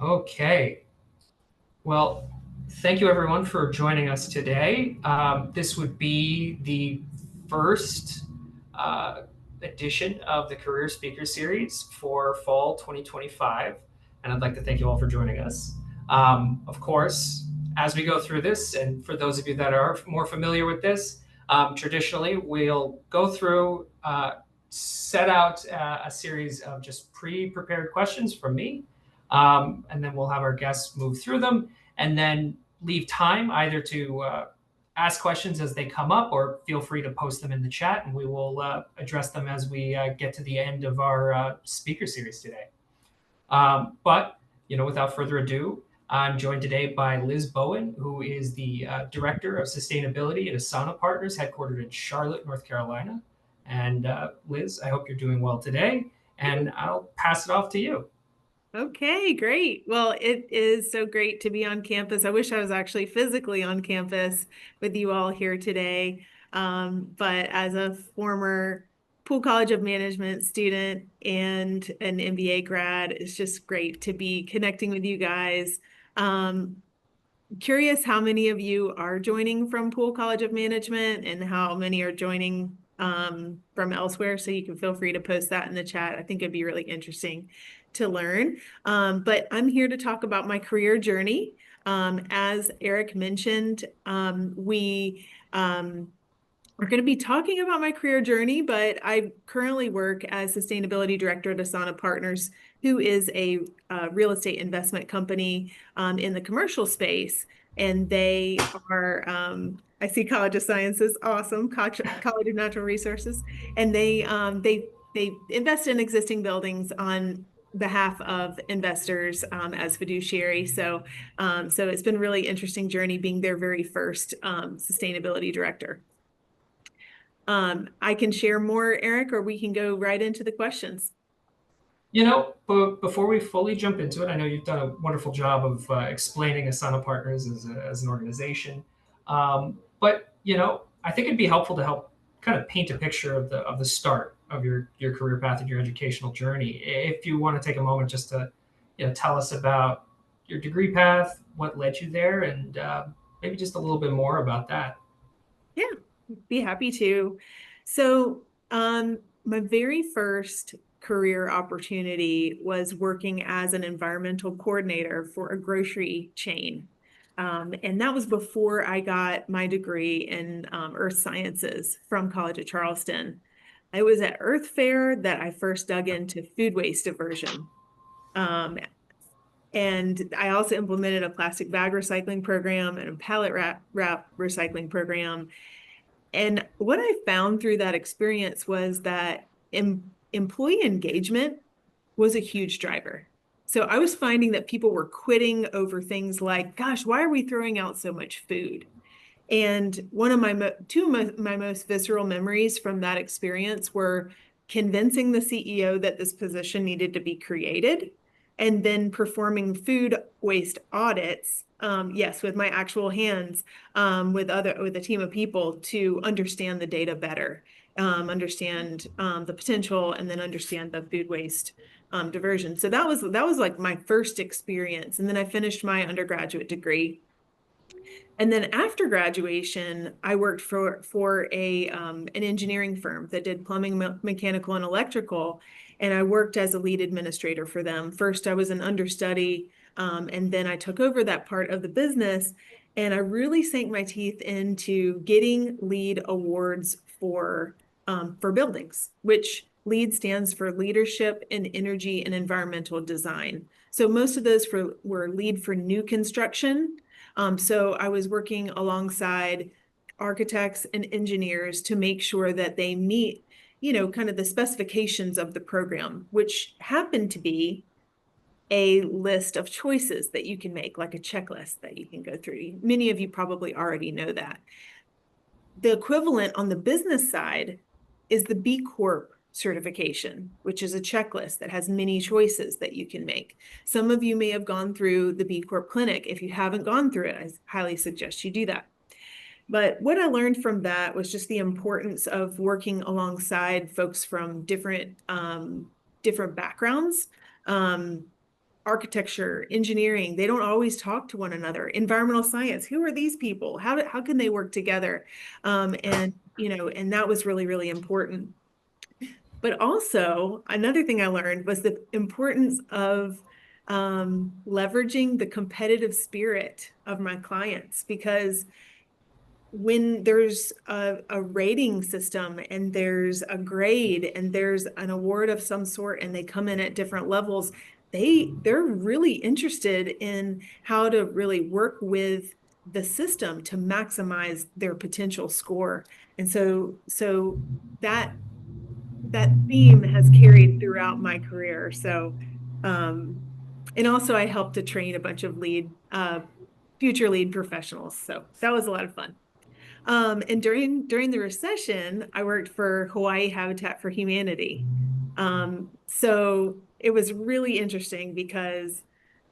Okay. Well, thank you everyone for joining us today. This would be the first uh, edition of the Career Speaker Series for fall 2025. And I'd like to thank you all for joining us. Of course, as we go through this, and for those of you that are more familiar with this, traditionally we'll go through, set out a series of just pre-prepared questions from me, and then we'll have our guests move through them and then leave time either to ask questions as they come up or feel free to post them in the chat and we will address them as we get to the end of our speaker series today. But, without further ado, I'm joined today by Liz Bowen, who is the Director of Sustainability at Asana Partners, headquartered in Charlotte, North Carolina. And Liz, I hope you're doing well today, and I'll pass it off to you. Okay, great. Well, it is so great to be on campus. I wish I was actually physically on campus with you all here today. But as a former Poole College of Management student and an MBA grad, it's just great to be connecting with you guys. Curious how many of you are joining from Poole College of Management and how many are joining from elsewhere. So you can feel free to post that in the chat. I think it'd be really interesting to learn. But I'm here to talk about my career journey. As Eric mentioned, we we're going to be talking about my career journey, but I currently work as Sustainability Director at Asana Partners, who is a real estate investment company in the commercial space. And they are, I see College of Sciences, awesome, College of Natural Resources. And they invest in existing buildings on behalf of investors as fiduciary. So it's been a really interesting journey being their very first sustainability director. I can share more, Eric, or we can go right into the questions. But before we fully jump into it, I know you've done a wonderful job of explaining Asana Partners as an organization. But I think it'd be helpful to help kind of paint a picture of the start of your career path and your educational journey. If you want to take a moment just to tell us about your degree path, what led you there, and maybe just a little bit more about that. Yeah, be happy to. So, my very first career opportunity was working as an environmental coordinator for a grocery chain. And that was before I got my degree in earth sciences from College of Charleston. It was at Earth Fair that I first dug into food waste diversion. Um, and I also implemented a plastic bag recycling program and a pallet wrap recycling program. And what I found through that experience was that employee engagement was a huge driver. So I was finding that people were quitting over things like, gosh, why are we throwing out so much food? And one of two of my most visceral memories from that experience were convincing the CEO that this position needed to be created and then performing food waste audits, yes, with my actual hands, with a team of people to understand the data better, understand the potential, and then understand the food waste diversion. So that was like my first experience. And then I finished my undergraduate degree. And then after graduation, I worked for an engineering firm that did plumbing, mechanical, and electrical. And I worked as a lead administrator for them. First, I was an understudy, and then I took over that part of the business. And I really sank my teeth into getting LEED awards for buildings, which LEED stands for Leadership in Energy and Environmental Design. So most of those were LEED for new construction. So I was working alongside architects and engineers to make sure that they meet, kind of the specifications of the program, which happened to be a list of choices that you can make, like a checklist that you can go through. Many of you probably already know that. The equivalent on the business side is the B Corp certification, which is a checklist that has many choices that you can make. Some of you may have gone through the B Corp clinic. If you haven't gone through it, I highly suggest you do that. But what I learned from that was just the importance of working alongside folks from different backgrounds. architecture, engineering, they don't always talk to one another. Environmental science, who are these people? How can they work together? And and that was really, really important. But also, another thing I learned was the importance of leveraging the competitive spirit of my clients, because when there's a rating system and there's a grade and there's an award of some sort and they come in at different levels, they're really interested in how to really work with the system to maximize their potential score. And so that that theme has carried throughout my career. So, and also I helped to train a bunch of future lead professionals. So that was a lot of fun. And during the recession, I worked for Hawaii Habitat for Humanity. So it was really interesting because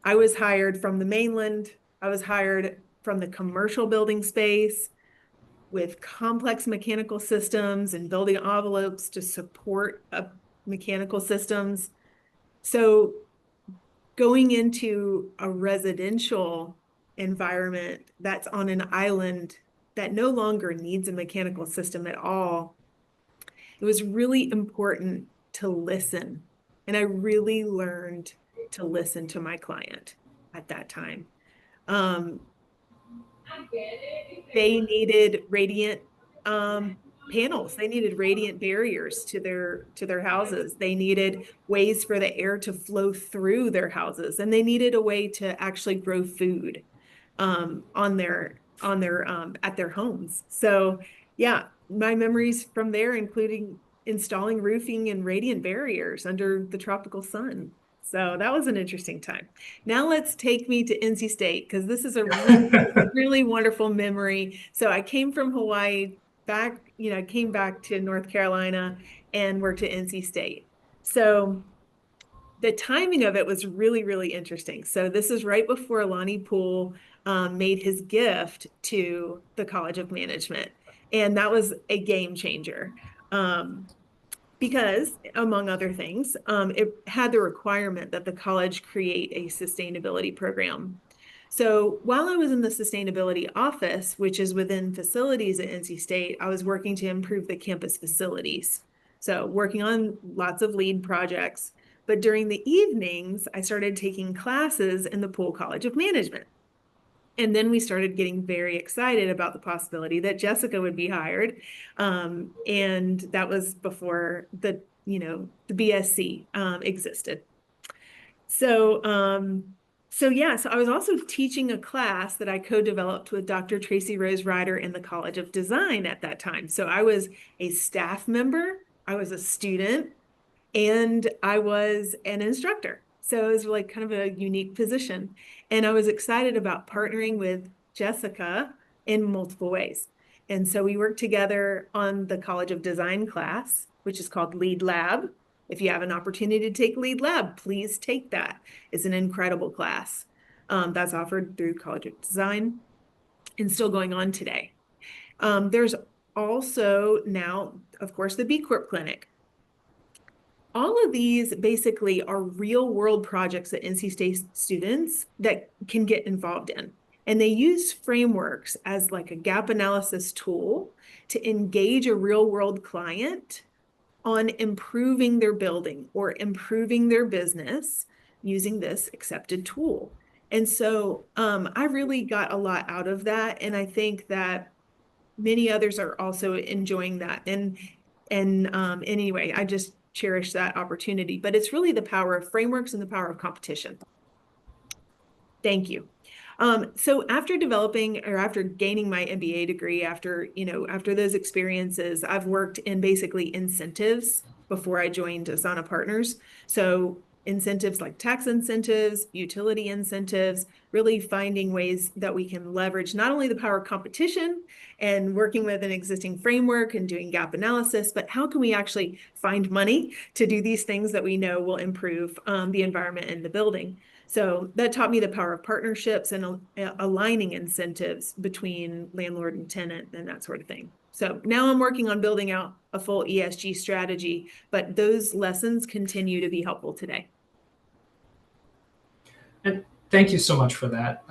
I was hired from the mainland. I was hired from the commercial building space with complex mechanical systems and building envelopes to support mechanical systems. So going into a residential environment that's on an island that no longer needs a mechanical system at all, it was really important to listen. And I really learned to listen to my client at that time. Um, they needed radiant panels. They needed radiant barriers to their houses. They needed ways for the air to flow through their houses, and they needed a way to actually grow food on their at their homes. So yeah, my memories from there, including installing roofing and radiant barriers under the tropical sun. So that was an interesting time. Now let's take me to NC State, because this is a really, really wonderful memory. So I came from Hawaii back, came back to North Carolina and worked at NC State. So the timing of it was really, really interesting. So this is right before Lonnie Poole made his gift to the College of Management. And that was a game changer. Because, among other things, it had the requirement that the college create a sustainability program. So while I was in the sustainability office, which is within facilities at NC State, I was working to improve the campus facilities. So working on lots of lead projects. But during the evenings, I started taking classes in the Poole College of Management. And then we started getting very excited about the possibility that Jessica would be hired. And that was before the BSC existed. So I was also teaching a class that I co-developed with Dr. Tracy Rose Ryder in the College of Design at that time. So I was a staff member, I was a student, and I was an instructor. So it was like kind of a unique position. And I was excited about partnering with Jessica in multiple ways. And so we worked together on the College of Design class, which is called Lead Lab. If you have an opportunity to take Lead Lab, please take that. It's an incredible class that's offered through College of Design and still going on today. There's also now, of course, the B Corp Clinic. All of these basically are real world projects that NC State students that can get involved in. And they use frameworks as like a gap analysis tool to engage a real world client on improving their building or improving their business using this accepted tool. And so I really got a lot out of that. And I think that many others are also enjoying that. And anyway, I just cherish that opportunity. But it's really the power of frameworks and the power of competition. Thank you. So after gaining my MBA degree, after those experiences, I've worked in basically incentives before I joined Asana Partners. So incentives like tax incentives, utility incentives, really finding ways that we can leverage not only the power of competition and working with an existing framework and doing gap analysis, but how can we actually find money to do these things that we know will improve the environment in the building. So that taught me the power of partnerships and aligning incentives between landlord and tenant and that sort of thing. So now I'm working on building out a full ESG strategy, but those lessons continue to be helpful today. And thank you so much for that.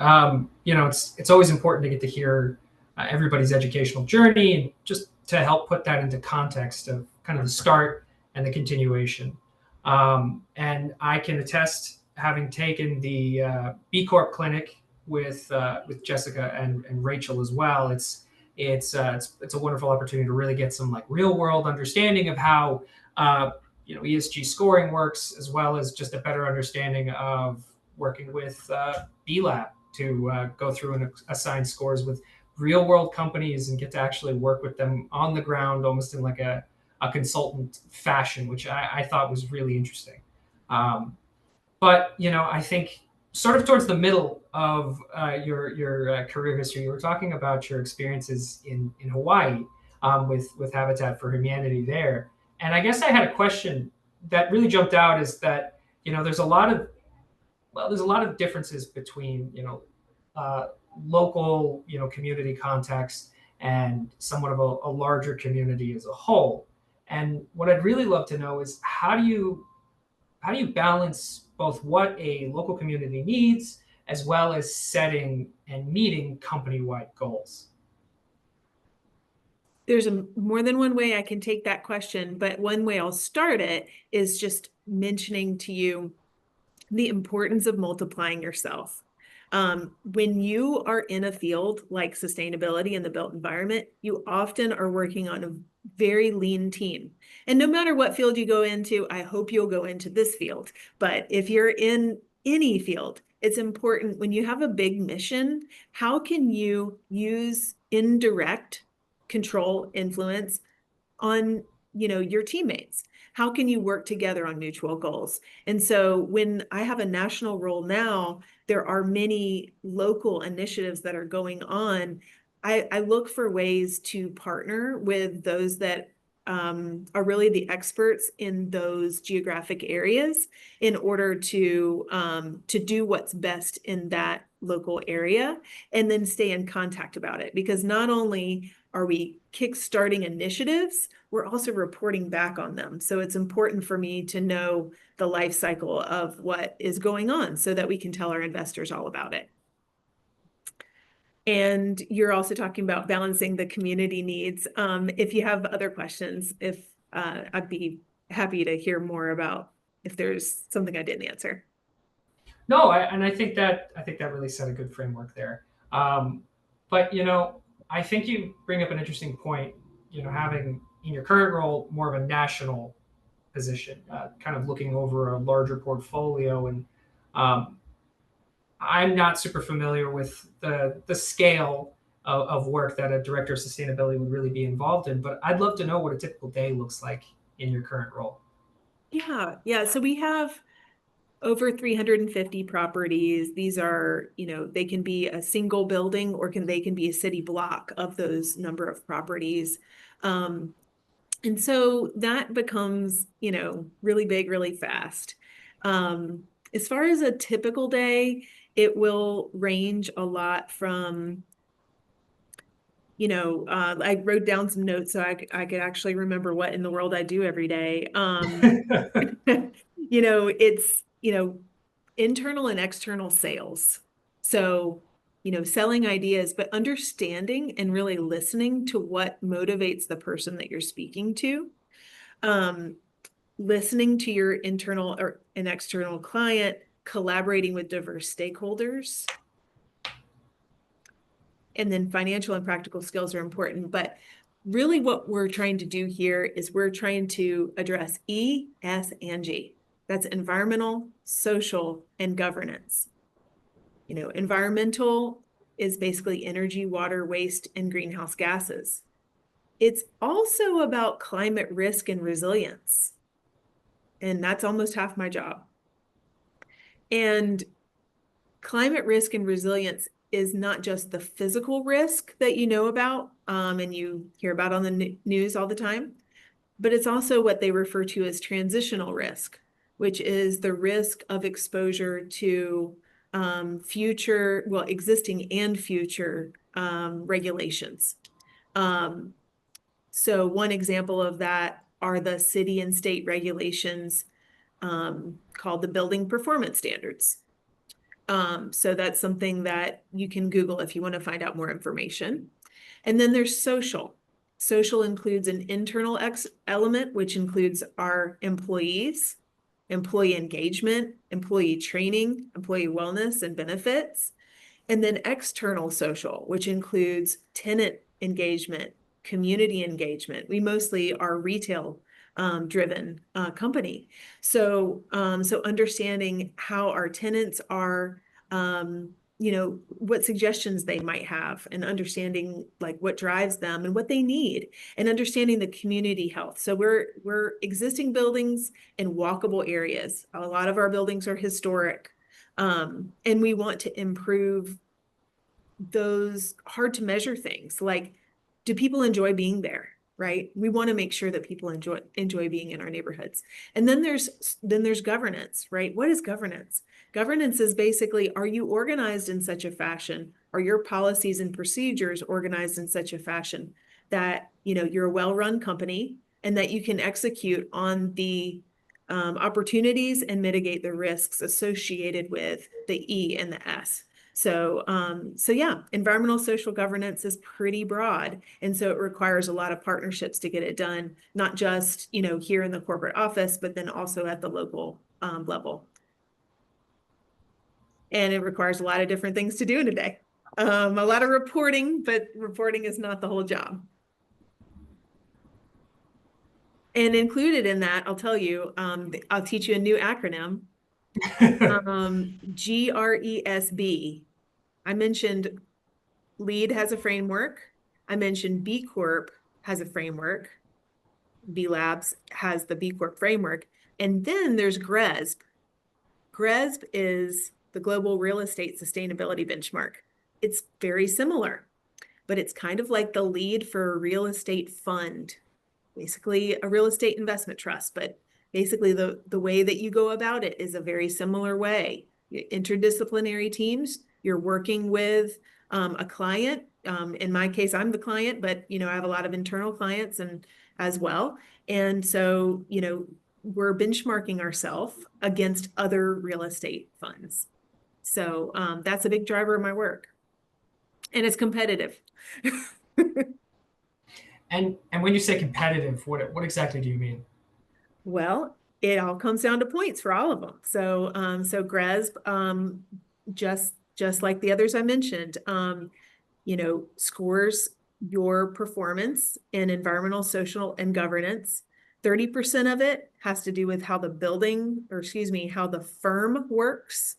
It's always important to get to hear everybody's educational journey and just to help put that into context of kind of the start and the continuation. And I can attest, having taken the B Corp clinic with Jessica and Rachel as well. It's a wonderful opportunity to really get some like real world understanding of how ESG scoring works, as well as just a better understanding of working with B Lab to go through and assign scores with real world companies and get to actually work with them on the ground, almost in like a consultant fashion, which I thought was really interesting. But I think sort of towards the middle of your career history, you were talking about your experiences in Hawaii with Habitat for Humanity there, and I guess I had a question that really jumped out is that there's a lot of differences between uh, local community context and somewhat of a larger community as a whole. And what I'd really love to know is how do you balance both what a local community needs as well as setting and meeting company-wide goals? There's more than one way I can take that question, but one way I'll start it is just mentioning to you the importance of multiplying yourself. When you are in a field like sustainability in the built environment, you often are working on a very lean team. And no matter what field you go into, I hope you'll go into this field. But if you're in any field, it's important when you have a big mission, how can you use indirect control, influence on your teammates? How can you work together on mutual goals? And so when I have a national role now, there are many local initiatives that are going on. I look for ways to partner with those that are really the experts in those geographic areas in order to do what's best in that local area, and then stay in contact about it. Because not only are we kickstarting initiatives, we're also reporting back on them. So it's important for me to know the life cycle of what is going on so that we can tell our investors all about it. And you're also talking about balancing the community needs. If you have other questions, I'd be happy to hear more about if there's something I didn't answer. No, and I think that really set a good framework there. But I think you bring up an interesting point. Having in your current role more of a national position, kind of looking over a larger portfolio, and um, I'm not super familiar with the scale of work that a director of sustainability would really be involved in. But I'd love to know what a typical day looks like in your current role. Yeah. So we have over 350 properties. These are, they can be a single building or they can be a city block of those number of properties. Um, and so that becomes, really big, really fast. As far as a typical day, it will range a lot from, I wrote down some notes so I could actually remember what in the world I do every day. It's, internal and external sales. So, selling ideas, but understanding and really listening to what motivates the person that you're speaking to. Um, Listening to your internal or an external client, collaborating with diverse stakeholders. And then financial and practical skills are important, but really what we're trying to do here is we're trying to address E, S, and G. That's environmental, social, and governance. Environmental is basically energy, water, waste, and greenhouse gases. It's also about climate risk and resilience. And that's almost half my job. And climate risk and resilience is not just the physical risk that you know about and you hear about on the news all the time, but it's also what they refer to as transitional risk, which is the risk of exposure to existing and future regulations. So one example of that are the city and state regulations called the building performance standards. So that's something that you can Google if you want to find out more information. And then there's social. Social includes an internal element, which includes our employees, employee engagement, employee training, employee wellness and benefits. And then external social, which includes tenant engagement, community engagement. We mostly are retail driven company. So understanding how our tenants are, what suggestions they might have, and understanding like what drives them and what they need, and understanding the community health. So we're existing buildings in walkable areas. A lot of our buildings are historic. And we want to improve those hard to measure things like, do people enjoy being there? Right? We want to make sure that people enjoy being in our neighborhoods. And then there's governance, right? What is governance? Governance is basically, are you organized in such a fashion? Are your policies and procedures organized in such a fashion that you're a well-run company and that you can execute on the opportunities and mitigate the risks associated with the E and the S? So yeah, environmental social governance is pretty broad. And so it requires a lot of partnerships to get it done, not just, here in the corporate office, but then also at the local level. And it requires a lot of different things to do in a day. A lot of reporting, but reporting is not the whole job. And included in that, I'll tell you, I'll teach you a new acronym, GRESB. I mentioned LEED has a framework. I mentioned B Corp has a framework. B Labs has the B Corp framework. And then there's GRESB. GRESB is the Global Real Estate Sustainability Benchmark. It's very similar, but it's kind of like the LEED for a real estate fund, basically a real estate investment trust. But basically the way that you go about it is a very similar way. Interdisciplinary teams, you're working with a client. In my case, I'm the client, but I have a lot of internal clients and as well. And so, we're benchmarking ourselves against other real estate funds. So that's a big driver of my work. And it's competitive. And when you say competitive, what exactly do you mean? Well, it all comes down to points for all of them. So GRESB, just like the others I mentioned, scores your performance in environmental, social, and governance. 30% of it has to do with how the building, or excuse me, how the firm works.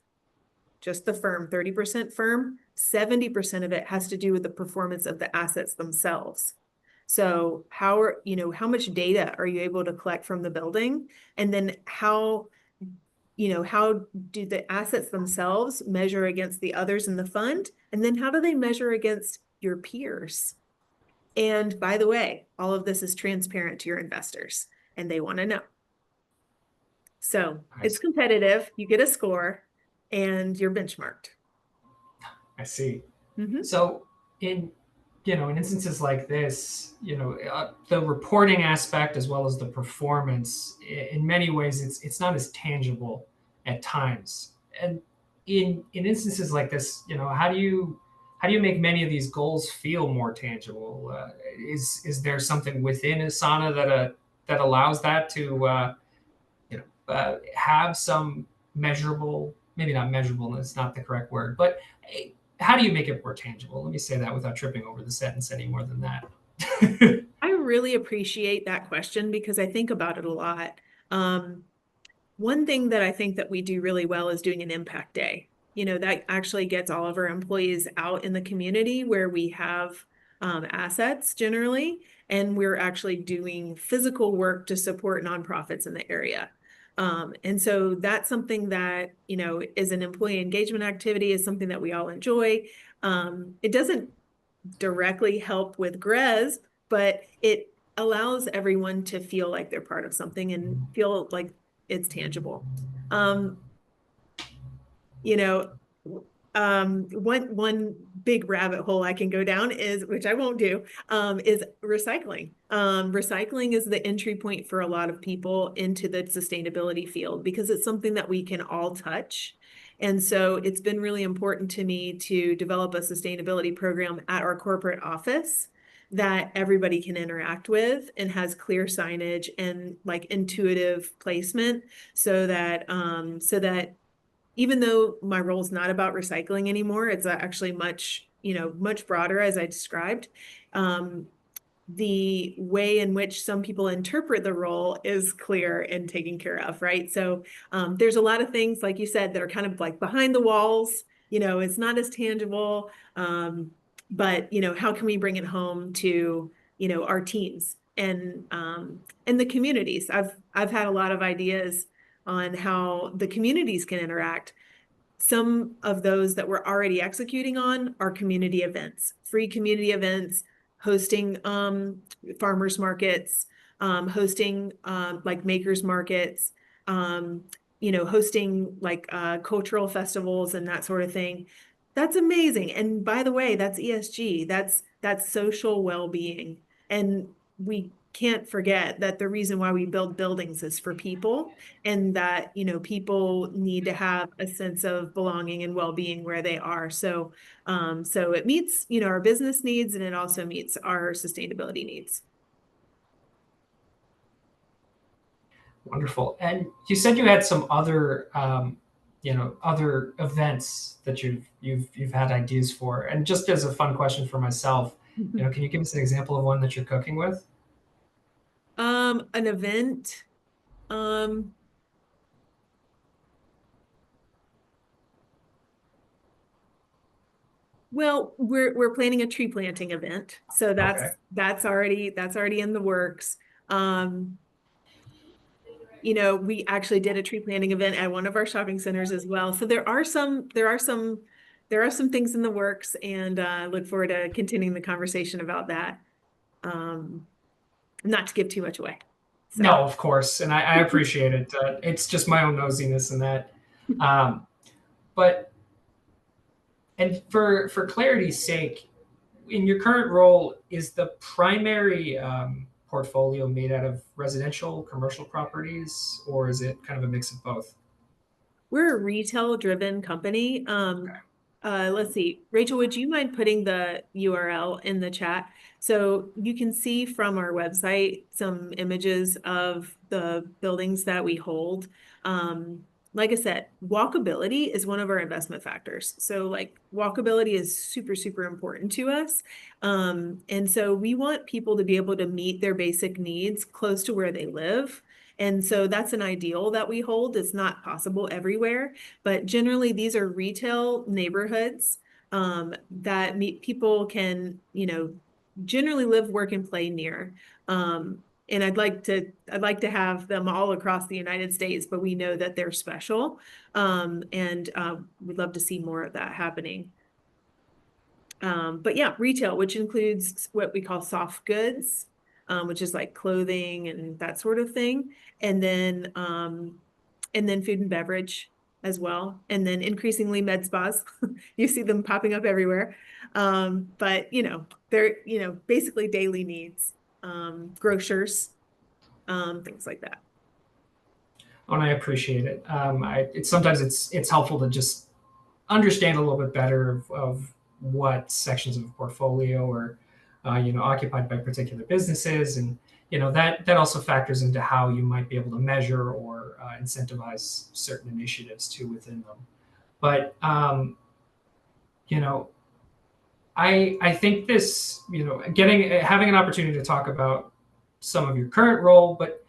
Just the firm, 30% firm. 70% of it has to do with the performance of the assets themselves. So how much data are you able to collect from the building? And then how do the assets themselves measure against the others in the fund? And then how do they measure against your peers? And by the way, all of this is transparent to your investors and they want to know. So it's competitive. You get a score and you're benchmarked. I see. Mm-hmm. So in instances like this, the reporting aspect as well as the performance, in many ways, it's not as tangible at times. And in instances like this, how do you make many of these goals feel more tangible? Is there something within Asana that allows that to have some measurable, maybe not measurable, it's not the correct word, but how do you make it more tangible? Let me say that without tripping over the sentence any more than that. I really appreciate that question because I think about it a lot. One thing that I think that we do really well is doing an impact day. That actually gets all of our employees out in the community where we have assets generally, and we're actually doing physical work to support nonprofits in the area. And so that's something that, is an employee engagement activity, is something that we all enjoy. It doesn't directly help with GRES, but it allows everyone to feel like they're part of something and feel like it's tangible. You know, one big rabbit hole I can go down is, which I won't do, is recycling. Recycling is the entry point for a lot of people into the sustainability field because it's something that we can all touch. And so it's been really important to me to develop a sustainability program at our corporate office that everybody can interact with and has clear signage and like intuitive placement so that even though my role is not about recycling anymore, it's actually much broader as I described. Um, the way in which some people interpret the role is clear and taken care of, right? So there's a lot of things, like you said, that are kind of like behind the walls. It's not as tangible, but how can we bring it home to our teams and the communities? I've had a lot of ideas on how the communities can interact. Some of those that we're already executing on are community events, free community events, hosting farmers markets, hosting like makers markets, hosting like cultural festivals and that sort of thing. That's amazing. And by the way, that's ESG. That's social well-being. And we can't forget that the reason why we build buildings is for people, and that people need to have a sense of belonging and well-being where they are. So it meets our business needs, and it also meets our sustainability needs. Wonderful. And you said you had some other, other events that you've had ideas for. And just as a fun question for myself, can you give us an example of one that you're cooking with? An event. Um, well, we're planning a tree planting event, so Okay. that's already in the works. Um, we actually did a tree planting event at one of our shopping centers as well. So there are some things in the works, and I look forward to continuing the conversation about that. Um, not to give too much away. No, So of course, and I appreciate it. It's just my own nosiness in that. Um, but and for clarity's sake, in your current role, is the primary portfolio made out of residential, commercial properties, or is it kind of a mix of both? we're a retail driven company. Okay. Let's see. Rachel, would you mind putting the URL in the chat? So you can see from our website some images of the buildings that we hold. Like I said, walkability is one of our investment factors. So like walkability is super, super important to us. And so we want people to be able to meet their basic needs close to where they live. And so that's an ideal that we hold. It's not possible everywhere, but generally these are retail neighborhoods that people can, generally live, work, and play near. And I'd like to have them all across the United States, but we know that they're special. And we'd love to see more of that happening. But yeah, retail, which includes what we call soft goods, which is like clothing and that sort of thing. And then food and beverage as well. And then increasingly med spas. You see them popping up everywhere. But they're, basically daily needs, grocers, things like that. Oh, and I appreciate it. Sometimes it's helpful to just understand a little bit better of what sections of a portfolio are, occupied by particular businesses, and that also factors into how you might be able to measure or incentivize certain initiatives too within them. But you know, I think this, having an opportunity to talk about some of your current role, but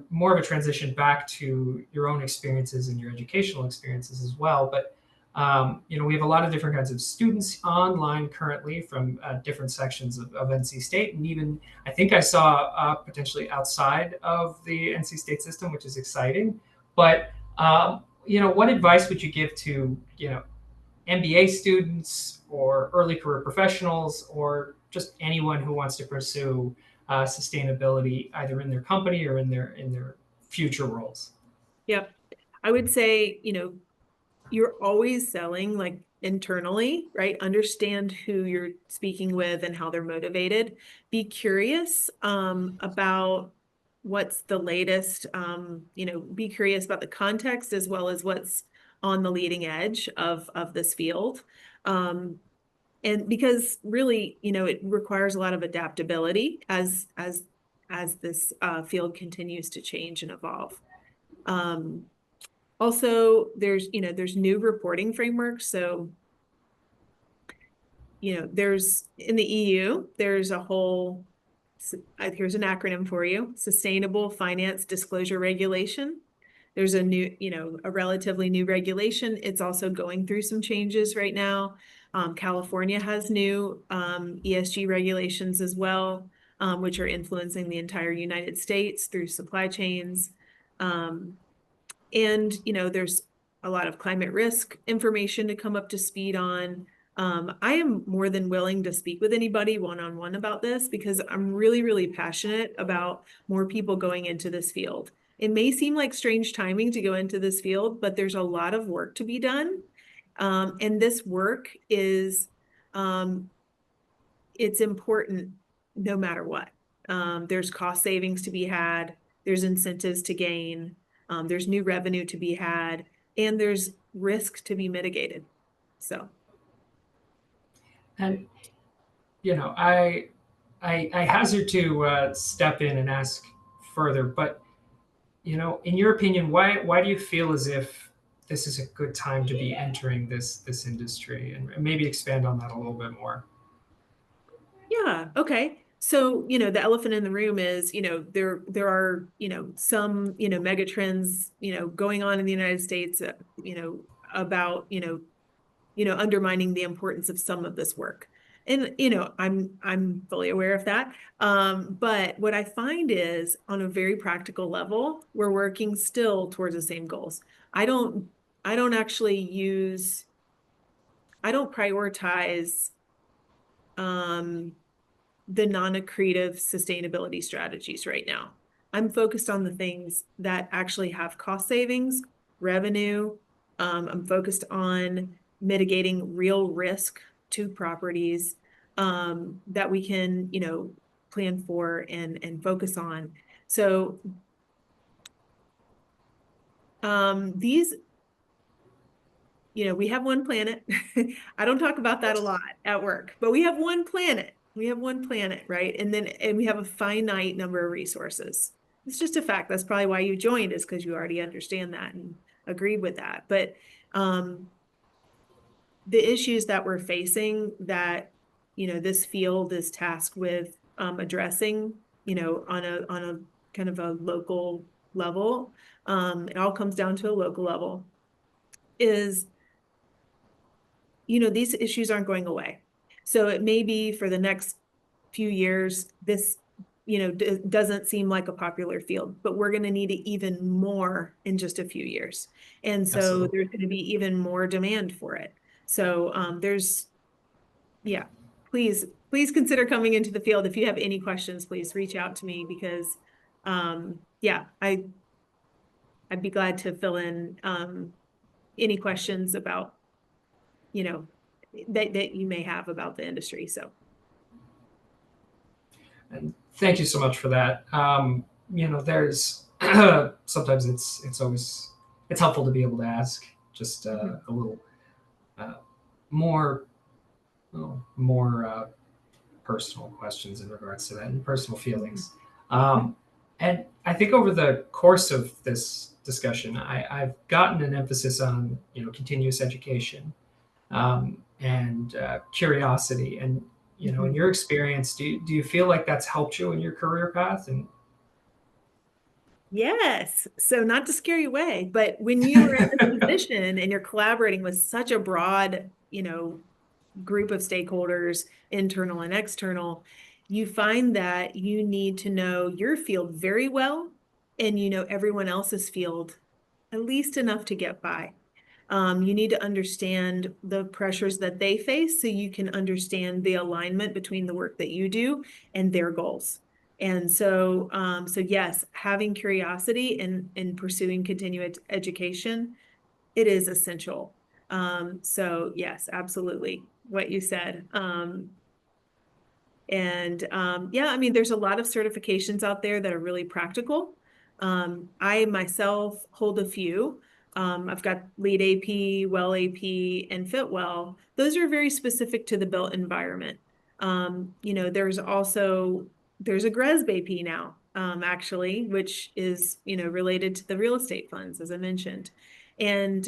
more of a transition back to your own experiences and your educational experiences as well. But we have a lot of different kinds of students online currently from different sections of NC State, and even I think I saw potentially outside of the NC State system, which is exciting. But what advice would you give to MBA students or early career professionals or just anyone who wants to pursue sustainability either in their company or in their future roles? Yep. I would say, you're always selling like internally, right? Understand who you're speaking with and how they're motivated. Be curious about what's the latest, be curious about the context as well as what's on the leading edge of this field. And because really, it requires a lot of adaptability as this field continues to change and evolve. Um, Also, there's new reporting frameworks. So, there's in the EU, there's a whole, here's an acronym for you, Sustainable Finance Disclosure Regulation. There's a relatively new regulation. It's also going through some changes right now. California has new ESG regulations as well, which are influencing the entire United States through supply chains. Um, and, there's a lot of climate risk information to come up to speed on. I am more than willing to speak with anybody one-on-one about this because I'm really, really passionate about more people going into this field. It may seem like strange timing to go into this field, but there's a lot of work to be done. And this work um, it's important no matter what. There's cost savings to be had, there's incentives to gain, there's new revenue to be had, and there's risk to be mitigated. So, And I hazard to step in and ask further, but in your opinion, why do you feel as if this is a good time to be entering this industry, and maybe expand on that a little bit more? yeah, okay. So, the elephant in the room is, there are, some, mega trends, going on in the United States, about, undermining the importance of some of this work. And, I'm fully aware of that. But what I find is on a very practical level, we're working still towards the same goals. I don't, I don't actually use, I don't prioritize, um, the non-accretive sustainability strategies right now. I'm focused on the things that actually have cost savings, revenue. I'm focused on mitigating real risk to properties that we can, plan for and focus on. So these, we have one planet. I don't talk about that a lot at work, but we have one planet. We have one planet, right? And we have a finite number of resources. It's just a fact. That's probably why you joined, is because you already understand that and agreed with that. But um, the issues that we're facing that, this field is tasked with addressing, on a kind of a local level, it all comes down to a local level, is these issues aren't going away. So it may be for the next few years, this, doesn't seem like a popular field, but we're going to need it even more in just a few years. And so Absolutely. there's going to be even more demand for it. So yeah, please consider coming into the field. If you have any questions, please reach out to me because, yeah, I'd be glad to fill in, any questions about, you know, that you may have about the industry. So, And thank you so much for that. There's sometimes it's helpful to be able to ask just mhm. a little uh, more more personal questions in regards to that and personal Mhm. feelings. Um, and I think over the course of this discussion, I've gotten an emphasis on continuous education and curiosity. And in Mhm. your experience, do you feel like that's helped you in your career path? And Yes. So not to scare you away, but when you're in this position and you're collaborating with such a broad, group of stakeholders, internal and external, you find that you need to know your field very well and everyone else's field at least enough to get by. You need to understand the pressures that they face so you can understand the alignment between the work that you do and their goals. And so yes, having curiosity and pursuing continued education, it is essential. So yes, absolutely what you said. Yeah, I mean, there's a lot of certifications out there that are really practical. I myself hold a few. I've got Lead AP, Well AP, and Fitwell. Those are very specific to the built environment. There's also there's a GRESB AP now, actually, which is related to the real estate funds, as I mentioned. And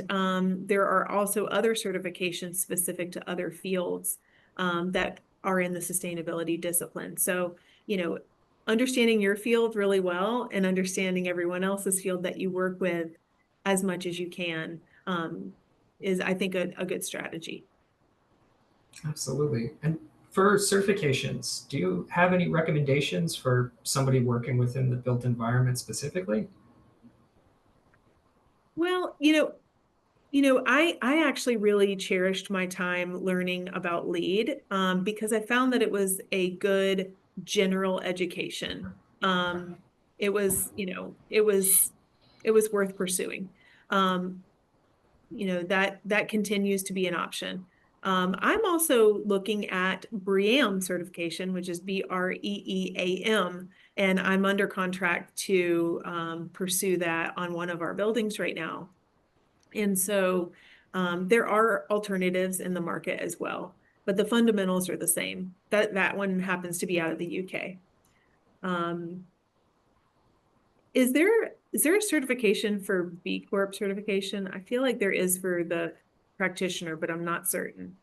there are also other certifications specific to other fields that are in the sustainability discipline. So, understanding your field really well and understanding everyone else's field that you work with as much as you can is, I think, a good strategy. Absolutely. And for certifications, do you have any recommendations for somebody working within the built environment specifically? Well, I actually really cherished my time learning about LEED because I found that it was a good general education. It was, it was worth pursuing. Um, that continues to be an option. I'm also looking at BREEAM certification, which is BREEAM, and I'm under contract to pursue that on one of our buildings right now. And so there are alternatives in the market as well, but the fundamentals are the same. That one happens to be out of the UK. Um, is there a certification for B Corp certification? I feel like there is for the practitioner, but I'm not certain.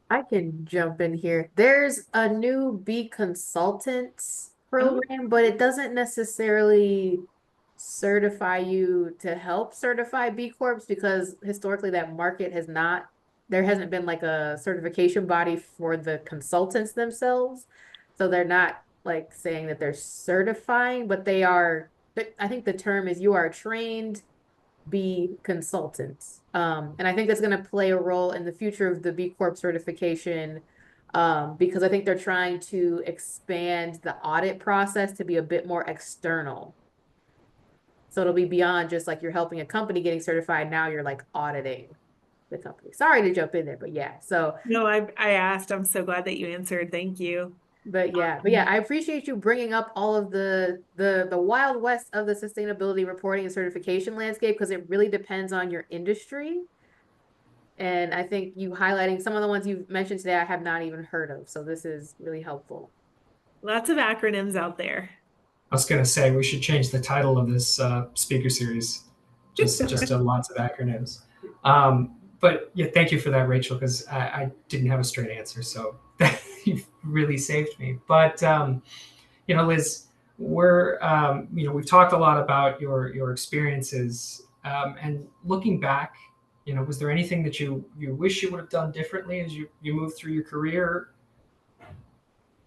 I can jump in here. There's a new B consultants Oh, program, but it doesn't necessarily certify you to help certify B Corps because historically that market has not, there hasn't been like a certification body for the consultants themselves. So they're not like saying that they're certifying, but they are, I think the term is you are trained B consultants. And I think that's going to play a role in the future of the B Corp certification, because I think they're trying to expand the audit process to be a bit more external. So it'll be beyond just like you're helping a company getting certified. Now you're like auditing the company. Sorry to jump in there, but yeah. So, no, I asked. I'm so glad that you answered. Thank you. but yeah, I appreciate you bringing up all of the wild west of the sustainability reporting and certification landscape because it really depends on your industry. And I think you highlighting some of the ones you've mentioned today, I have not even heard of. So this is really helpful. Lots of acronyms out there. I was going to say we should change the title of this speaker series, just to lots of acronyms. But yeah, thank you for that, Rachel, because I didn't have a straight answer, so you've really saved me. But Liz, we've talked a lot about your experiences, and looking back, was there anything that you wish you would have done differently as you moved through your career?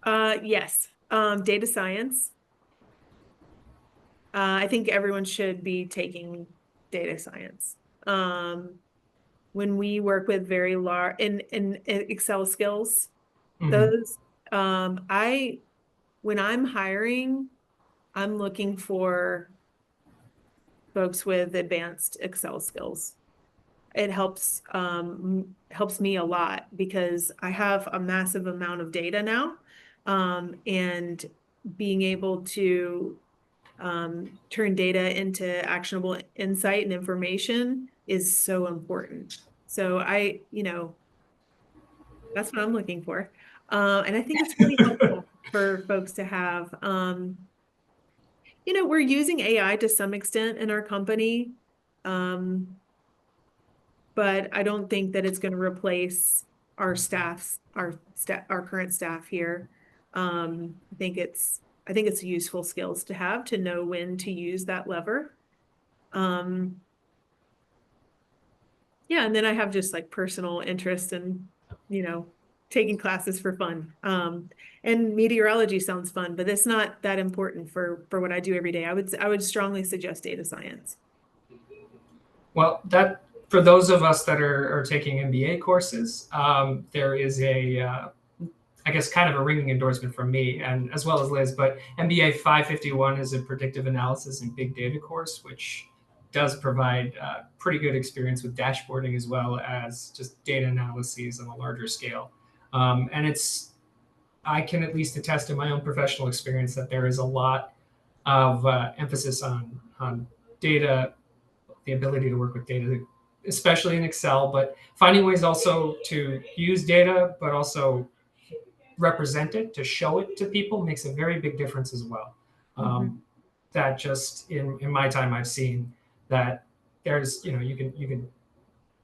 Yes. Data science. I think everyone should be taking data science. When we work with very large in Excel skills, Mm-hmm. those I when I'm hiring, I'm looking for folks with advanced Excel skills. It helps me a lot because I have a massive amount of data now, and being able to turn data into actionable insight and information is so important. So that's what I'm looking for. And I think it's really helpful for folks to have. We're using AI to some extent in our company, but I don't think that it's going to replace our current staff here. I think it's useful skills to have to know when to use that lever. Um, yeah, and then I have just like personal interest in, you know, taking classes for fun. And meteorology sounds fun, but it's not that important for what I do every day. I would strongly suggest data science. Well, that for those of us that are taking MBA courses, there is I guess, kind of a ringing endorsement from me and as well as Liz. But MBA 551 is a predictive analysis and big data course, which does provide pretty good experience with dashboarding as well as just data analyses on a larger scale. And I can at least attest in my own professional experience that there is a lot of emphasis on data, the ability to work with data, especially in Excel, but finding ways also to use data, but also represent it, to show it to people makes a very big difference as well. That just in my time, I've seen that there's, you can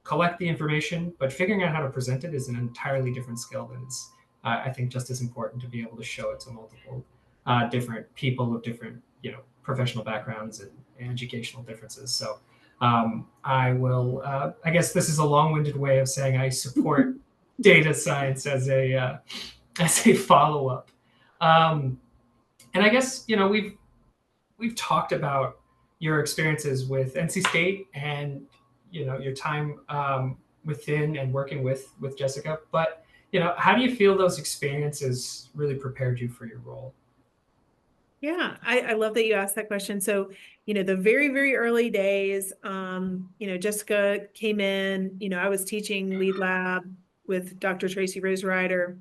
collect the information, but figuring out how to present it is an entirely different skill that is, I think, just as important to be able to show it to multiple different people of different, professional backgrounds and educational differences. So I will, I guess this is a long-winded way of saying I support data science as a follow-up. And I guess, we've talked about your experiences with NC State and your time within and working with Jessica. But how do you feel those experiences really prepared you for your role? Yeah, I love that you asked that question. So, the very, very early days, Jessica came in, I was teaching lead lab with Dr. Tracy Rose Ryder.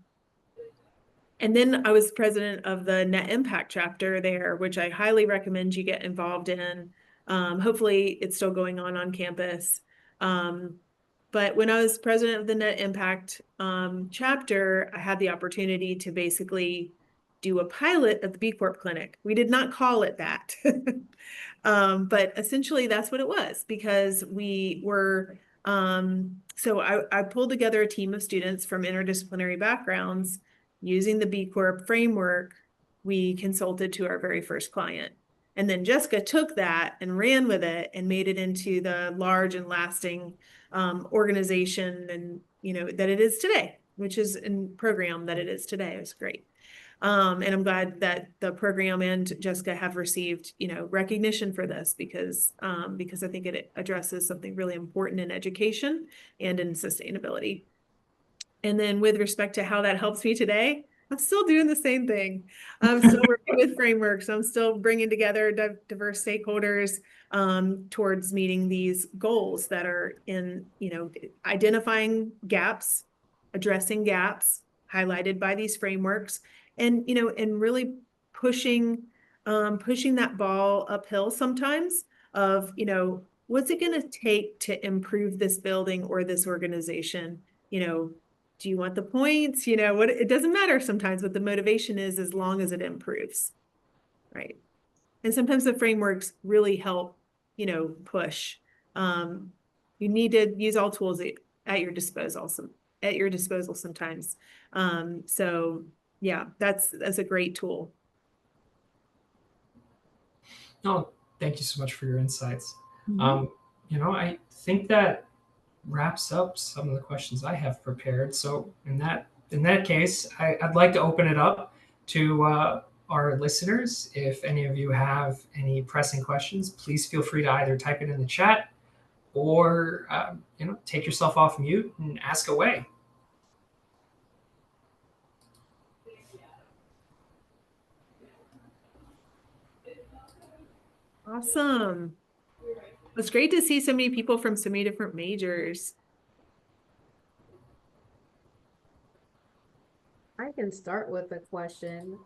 And then I was president of the Net Impact chapter there, which I highly recommend you get involved in. Hopefully it's still going on campus. But when I was president of the Net Impact chapter, I had the opportunity to basically do a pilot of the B Corp clinic. We did not call it that. But essentially that's what it was, because we were, so I pulled together a team of students from interdisciplinary backgrounds. Using the B Corp framework, we consulted to our very first client. And then Jessica took that and ran with it and made it into the large and lasting organization and that it is today, which is in program that it is today. It was great. And I'm glad that the program and Jessica have received recognition for this, because I think it addresses something really important in education and in sustainability. And then with respect to how that helps me today, I'm still doing the same thing. I'm still working with frameworks. I'm still bringing together diverse stakeholders towards meeting these goals that are in, identifying gaps, addressing gaps highlighted by these frameworks, and, and really pushing that ball uphill sometimes of, what's it going to take to improve this building or this organization? Do you want the points? What, it doesn't matter sometimes what the motivation is, as long as it improves, right? And sometimes the frameworks really help, push. You need to use all tools at your disposal, sometimes. So yeah, that's a great tool. Oh, thank you so much for your insights. I think that wraps up some of the questions I have prepared. So in that case, I'd like to open it up to our listeners. If any of you have any pressing questions, please feel free to either type it in the chat or take yourself off mute and ask away. Awesome. It's great to see so many people from so many different majors. I can start with a question.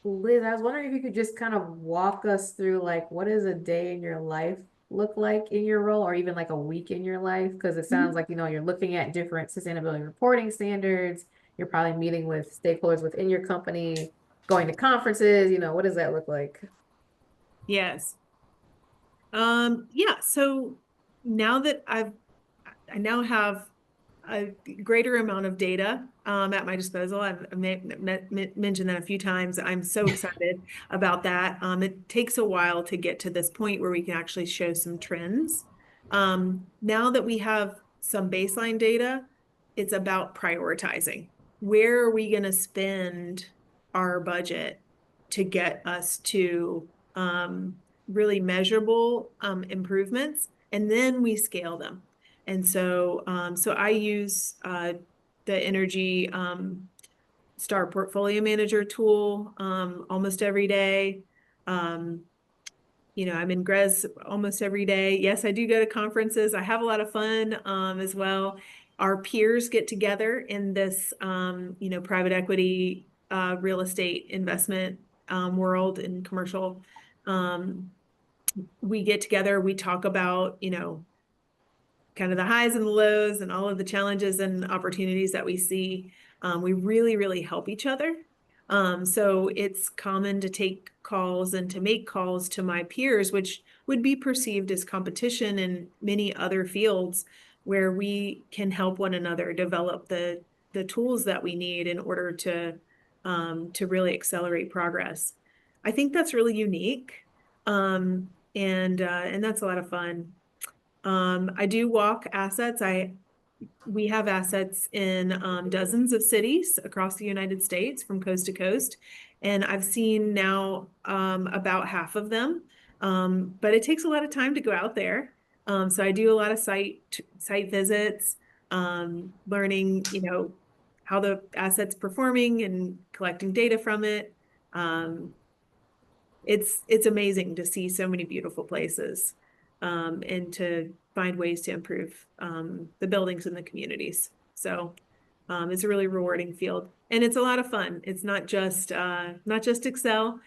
Liz, I was wondering if you could just kind of walk us through, like, what does a day in your life look like in your role, or even like a week in your life? Because it sounds like, you're looking at different sustainability reporting standards. You're probably meeting with stakeholders within your company, going to conferences, what does that look like? Yes. Yeah, so now that I now have a greater amount of data at my disposal. I've mentioned that a few times. I'm so excited about that. It takes a while to get to this point where we can actually show some trends. Now that we have some baseline data, it's about prioritizing. Where are we going to spend our budget to get us to really measurable improvements, and then we scale them. And so, I use the Energy Star Portfolio Manager tool almost every day. I'm in Grez almost every day. Yes, I do go to conferences. I have a lot of fun as well. Our peers get together in this, private equity, real estate investment world and commercial. We get together, we talk about, kind of the highs and the lows and all of the challenges and opportunities that we see. We really, really help each other. So it's common to take calls and to make calls to my peers, which would be perceived as competition in many other fields where we can help one another develop the tools that we need in order to really accelerate progress. I think that's really unique. And that's a lot of fun. I do walk assets. We have assets in dozens of cities across the United States from coast to coast. And I've seen now about half of them. But it takes a lot of time to go out there. So I do a lot of site visits, learning, how the asset's performing and collecting data from it. Um, it's amazing to see so many beautiful places, and to find ways to improve the buildings and the communities. So it's a really rewarding field, and it's a lot of fun. It's not just Excel.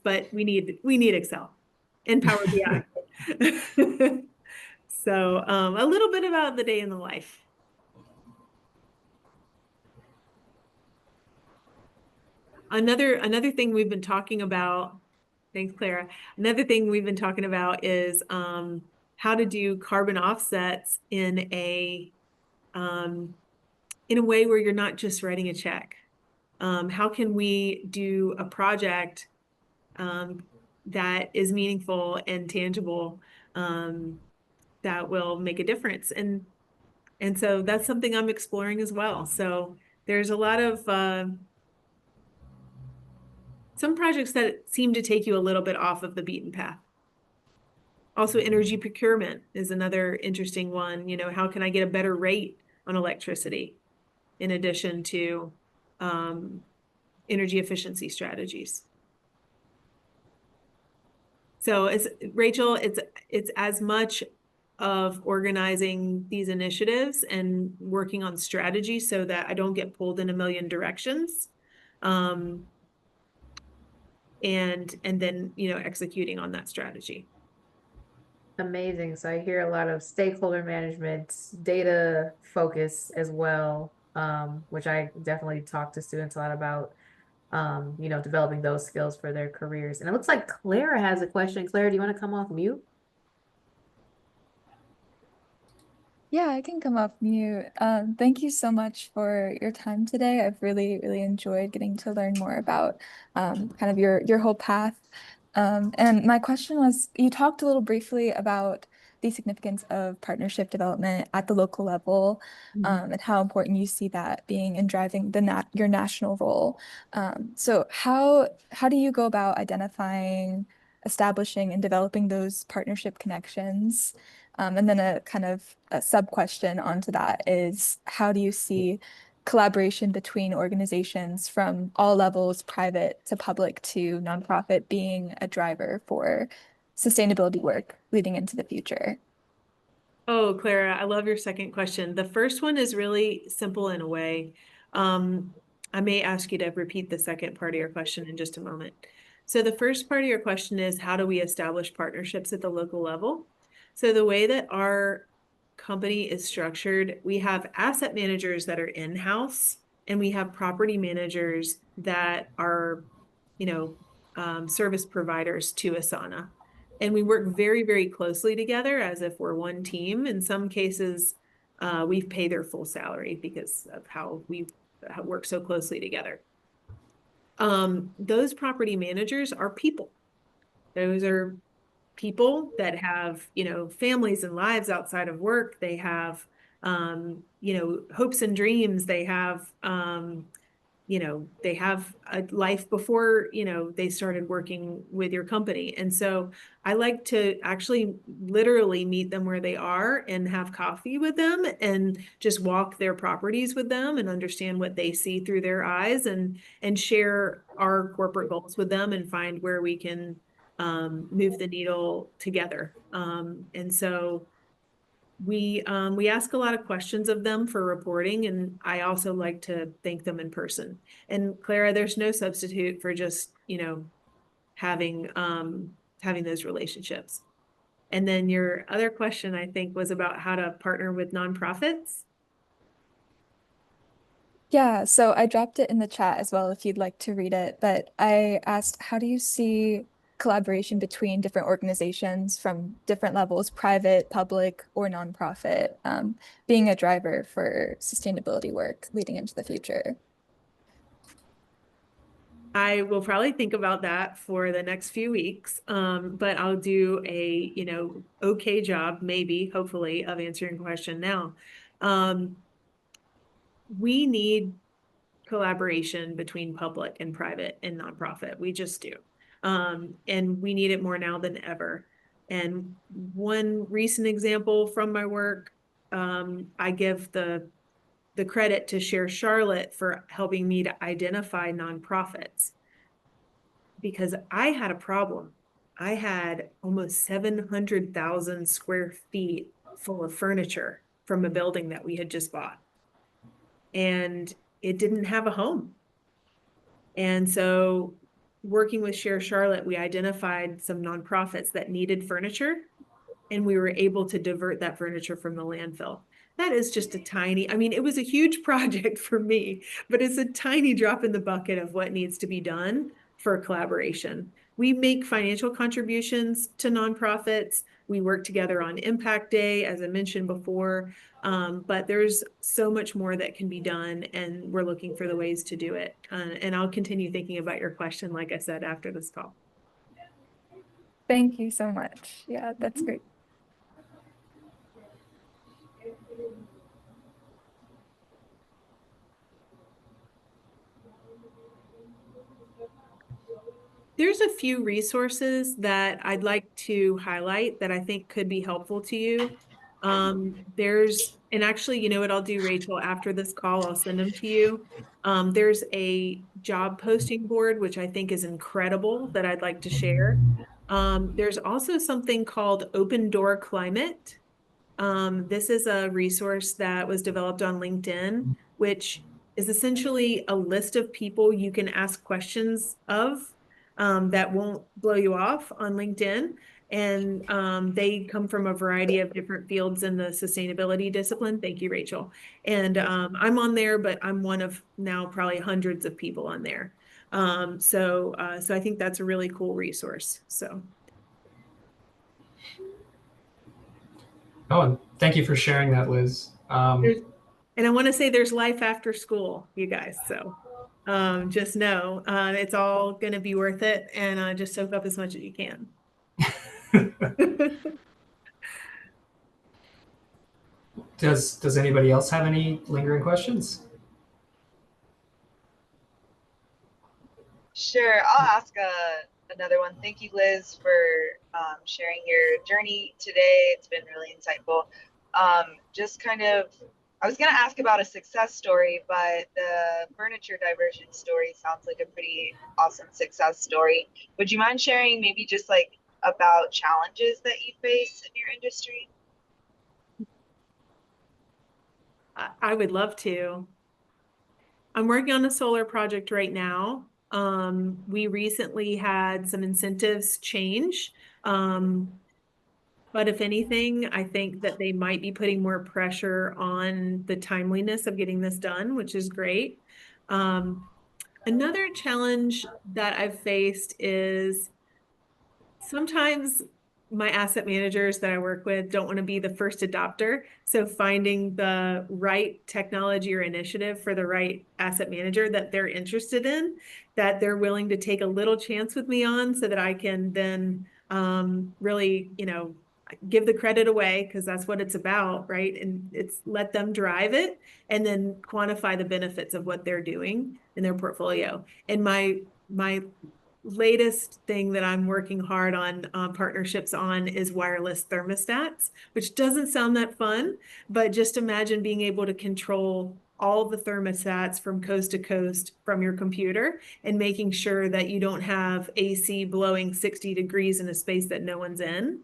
But we need Excel and Power BI. So a little bit about the day in the life. Another thing we've been talking about, thanks, Clara. Another thing we've been talking about is how to do carbon offsets um, in a way where you're not just writing a check. How can we do a project um, that is meaningful and tangible, that will make a difference? And so that's something I'm exploring as well. So there's a lot of some projects that seem to take you a little bit off of the beaten path. Also, energy procurement is another interesting one. How can I get a better rate on electricity in addition to um, energy efficiency strategies? So Rachel, it's as much of organizing these initiatives and working on strategy so that I don't get pulled in a million directions. And then, executing on that strategy. Amazing. So I hear a lot of stakeholder management, data focus as well, which I definitely talk to students a lot about, developing those skills for their careers. And it looks like Clara has a question. Clara, do you want to come off mute? Yeah, I can come off mute. Thank you so much for your time today. I've really, really enjoyed getting to learn more about kind of your whole path. And my question was, you talked a little briefly about the significance of partnership development at the local level, and how important you see that being in driving your national role. So how do you go about identifying, establishing, and developing those partnership connections? And then a kind of a sub question onto that is, how do you see collaboration between organizations from all levels, private to public to nonprofit, being a driver for sustainability work leading into the future? Oh, Clara, I love your second question. The first one is really simple in a way. I may ask you to repeat the second part of your question in just a moment. So the first part of your question is, how do we establish partnerships at the local level? So the way that our company is structured, we have asset managers that are in-house, and we have property managers that are, service providers to Asana. And we work very, very closely together as if we're one team. In some cases, we pay their full salary because of how we work so closely together. Those property managers are people. Those are people that have, families and lives outside of work. They have, hopes and dreams. They have a life before, they started working with your company. And so I like to actually literally meet them where they are and have coffee with them and just walk their properties with them and understand what they see through their eyes, and share our corporate goals with them and find where we can move the needle together. And so we ask a lot of questions of them for reporting, and I also like to thank them in person. And Clara, there's no substitute for just, having those relationships. And then your other question, I think, was about how to partner with nonprofits. Yeah, so I dropped it in the chat as well if you'd like to read it. But I asked, how do you see collaboration between different organizations from different levels, private, public, or nonprofit, being a driver for sustainability work leading into the future? I will probably think about that for the next few weeks, but I'll do a, okay job, maybe, hopefully, of answering your question now. We need collaboration between public and private and nonprofit. We just do. And we need it more now than ever. And one recent example from my work, I give the credit to Share Charlotte for helping me to identify nonprofits, because I had a problem. I had almost 700,000 square feet full of furniture from a building that we had just bought. And it didn't have a home. And so working with Share Charlotte, we identified some nonprofits that needed furniture, and we were able to divert that furniture from the landfill. That is just a tiny, I mean, it was a huge project for me, but it's a tiny drop in the bucket of what needs to be done for collaboration. We make financial contributions to nonprofits. We work together on Impact Day, as I mentioned before, but there's so much more that can be done, and we're looking for the ways to do it. And I'll continue thinking about your question, like I said, after this call. Thank you so much. Yeah, that's great. There's a few resources that I'd like to highlight that I think could be helpful to you. And actually, you know what I'll do, Rachel, after this call, I'll send them to you. There's a job posting board, which I think is incredible, that I'd like to share. There's also something called Open Door Climate. This is a resource that was developed on LinkedIn, which is essentially a list of people you can ask questions of, that won't blow you off on LinkedIn. And they come from a variety of different fields in the sustainability discipline. Thank you, Rachel. And I'm on there, but I'm one of now probably hundreds of people on there. So I think that's a really cool resource. So. Oh, and thank you for sharing that, Liz. And I want to say there's life after school, you guys. So just know it's all going to be worth it, and just soak up as much as you can. Does anybody else have any lingering questions? Sure, I'll ask another one. Thank you, Liz, for sharing your journey today. It's been really insightful. Just kind of, I was going to ask about a success story, but the furniture diversion story sounds like a pretty awesome success story. Would you mind sharing maybe just like about challenges that you face in your industry? I would love to. I'm working on a solar project right now. We recently had some incentives change. But if anything, I think that they might be putting more pressure on the timeliness of getting this done, which is great. Another challenge that I've faced is sometimes my asset managers that I work with don't want to be the first adopter. So finding the right technology or initiative for the right asset manager that they're interested in, that they're willing to take a little chance with me on, so that I can then really, give the credit away, because that's what it's about, right? And it's let them drive it and then quantify the benefits of what they're doing in their portfolio. And my latest thing that I'm working hard on partnerships on is wireless thermostats, which doesn't sound that fun, but just imagine being able to control all the thermostats from coast to coast from your computer and making sure that you don't have AC blowing 60 degrees in a space that no one's in.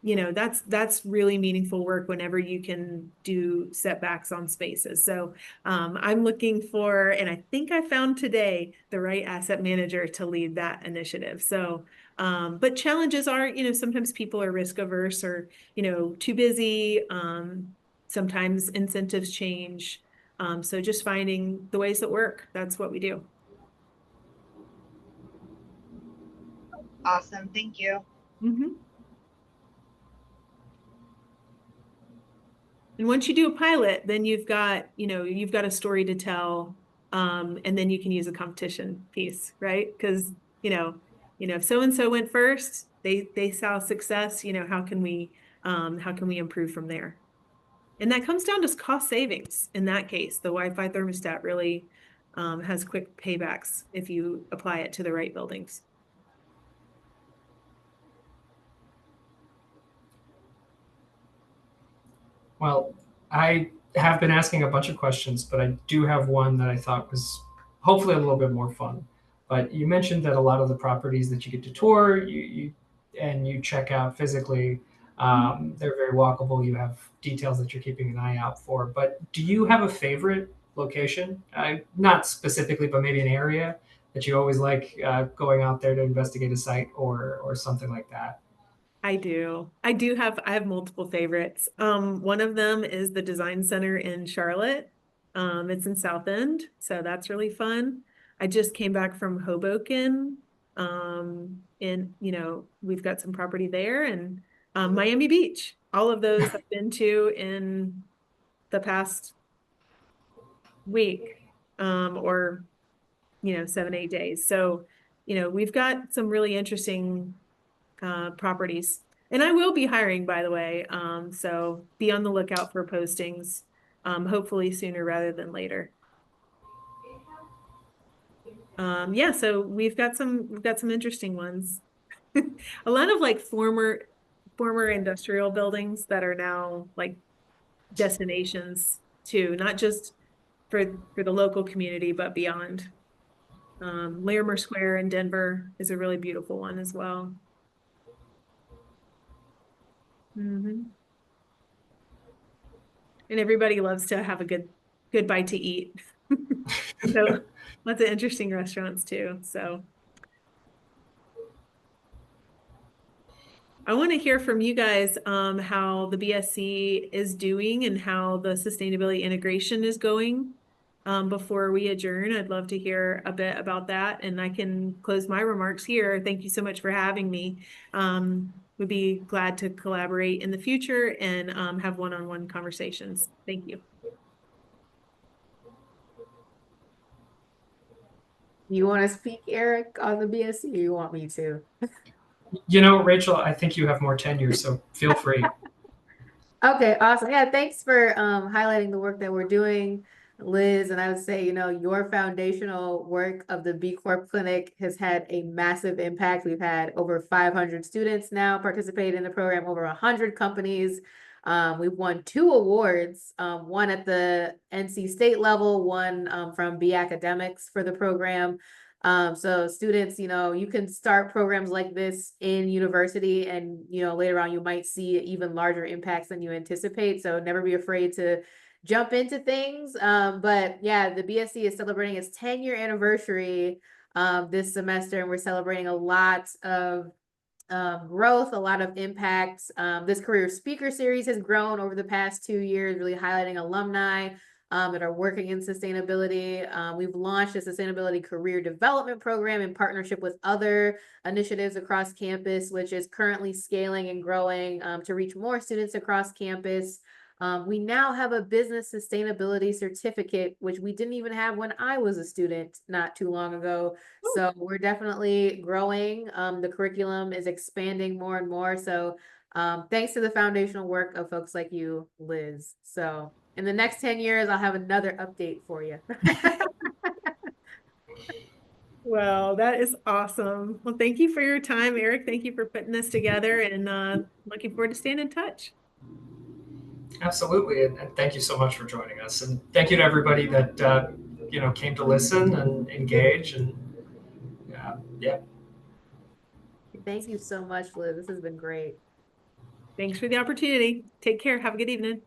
You know, that's really meaningful work whenever you can do setbacks on spaces. So I'm looking for, and I think I found today the right asset manager to lead that initiative. So, but challenges are, you know, sometimes people are risk averse or, you know, too busy. Sometimes incentives change. So just finding the ways that work, that's what we do. Awesome. Thank you. Mhm. And once you do a pilot, then you've got, you know, you've got a story to tell. And then you can use a competition piece, right? Because, if so-and-so went first, they saw success, you know, how can we improve from there? And that comes down to cost savings. In that case, the Wi-Fi thermostat really has quick paybacks if you apply it to the right buildings. Well, I have been asking a bunch of questions, but I do have one that I thought was hopefully a little bit more fun. But you mentioned that a lot of the properties that you get to tour, and you check out physically, they're very walkable. You have details that you're keeping an eye out for. But do you have a favorite location? Not specifically, but maybe an area that you always like going out there to investigate a site or something like that. I do. I have multiple favorites. One of them is the Design Center in Charlotte. It's in South End, so that's really fun. I just came back from Hoboken. And we've got some property there and Miami Beach. All of those I've been to in the past week, or 7, 8 days. So, we've got some really interesting properties. And I will be hiring, by the way. So be on the lookout for postings, hopefully sooner rather than later. Yeah, so we've got some interesting ones. A lot of like former industrial buildings that are now like destinations too, not just for the local community, but beyond. Larimer Square in Denver is a really beautiful one as well. Mhm. And everybody loves to have a good bite to eat. So lots of interesting restaurants too. So I want to hear from you guys how the BSC is doing and how the sustainability integration is going. Before we adjourn, I'd love to hear a bit about that, and I can close my remarks here. Thank you so much for having me. Would be glad to collaborate in the future and have one-on-one conversations. Thank you. You want to speak, Eric, on the BSC, or you want me to? Rachel, I think you have more tenure, so feel free. Okay, awesome. Yeah, thanks for highlighting the work that we're doing, Liz. And I would say, your foundational work of the B Corp Clinic has had a massive impact. We've had over 500 students now participate in the program, over 100 companies. We've won 2 awards, one at the NC State level, one from B Academics for the program. So students, you can start programs like this in university and, later on you might see even larger impacts than you anticipate. So never be afraid to jump into things. But yeah, the BSC is celebrating its 10-year anniversary this semester, and we're celebrating a lot of growth, a lot of impacts. This career speaker series has grown over the past 2 years, really highlighting alumni that are working in sustainability. We've launched a sustainability career development program in partnership with other initiatives across campus, which is currently scaling and growing to reach more students across campus. We now have a business sustainability certificate, which we didn't even have when I was a student not too long ago. So we're definitely growing. The curriculum is expanding more and more. So thanks to the foundational work of folks like you, Liz. So in the next 10 years, I'll have another update for you. Well, that is awesome. Well, thank you for your time, Eric. Thank you for putting this together and looking forward to staying in touch. Absolutely, and thank you so much for joining us, and thank you to everybody that came to listen and engage, and yeah. Thank you so much, Liz. This has been great. Thanks for the opportunity. Take care. Have a good evening.